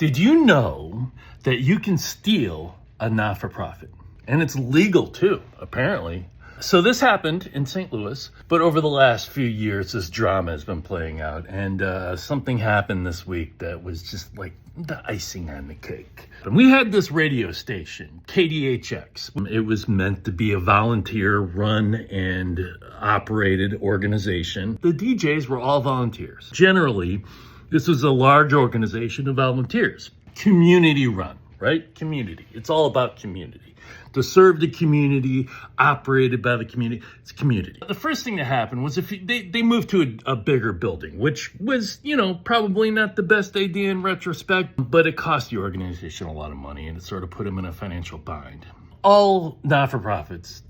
Did you know that you can steal a not-for-profit? And it's legal too, apparently. So this happened in St. Louis, but over the last few years, this drama has been playing out. And something happened this week that was just like the icing on the cake. And we had this radio station, KDHX. It was meant to be a volunteer-run and operated organization. The DJs were all volunteers. Generally, this was a large organization of volunteers, community run, right? Community. It's all about community. To serve the community, operated by the community. It's community. The first thing that happened was they moved to a bigger building, which was, probably not the best idea in retrospect, but it cost the organization a lot of money and it sort of put them in a financial bind. All not-for-profits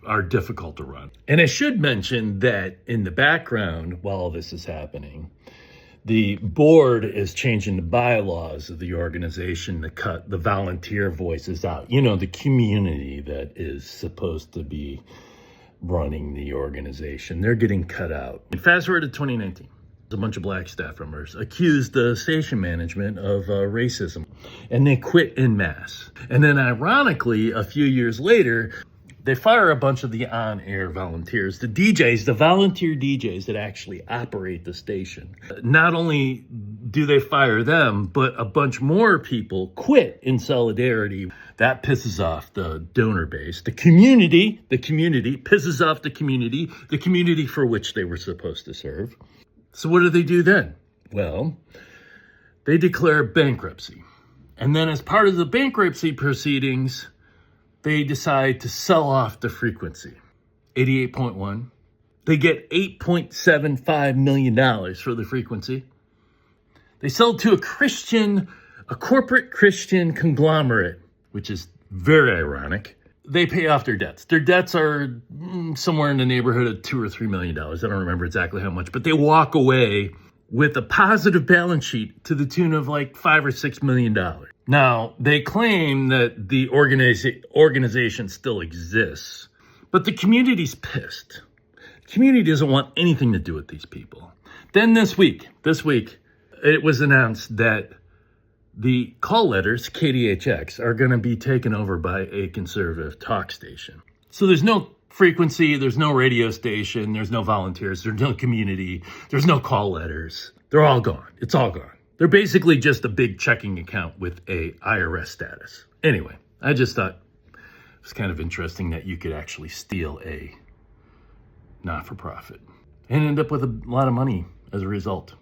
are difficult to run. And I should mention that in the background, while all this is happening, the board is changing the bylaws of the organization to cut the volunteer voices out. The community that is supposed to be running the organization. They're getting cut out. And fast forward to 2019. A bunch of black staff members accused the station management of racism, and they quit en masse. And then ironically, a few years later, they fire a bunch of the on-air volunteers, the DJs, the volunteer DJs that actually operate the station. Not only do they fire them, but a bunch more people quit in solidarity. That pisses off the donor base. The community pisses off the community for which they were supposed to serve. So what do then? Well, they declare bankruptcy. And then as part of the bankruptcy proceedings, they decide to sell off the frequency, 88.1. They get $8.75 million for the frequency. They sell to a corporate Christian conglomerate, which is very ironic. They pay off their debts. Their debts are somewhere in the neighborhood of $2 or $3 million. I don't remember exactly how much, but they walk away with a positive balance sheet to the tune of like $5 or $6 million. Now, they claim that the organization still exists, but the community's pissed. The community doesn't want anything to do with these people. Then this week, it was announced that the call letters, KDHX, are going to be taken over by a conservative talk station. So there's no frequency, there's no radio station, there's no volunteers, there's no community, there's no call letters. They're all gone. It's all gone. They're basically just a big checking account with a IRS status. Anyway, I just thought it was kind of interesting that you could actually steal a not-for-profit and end up with a lot of money as a result.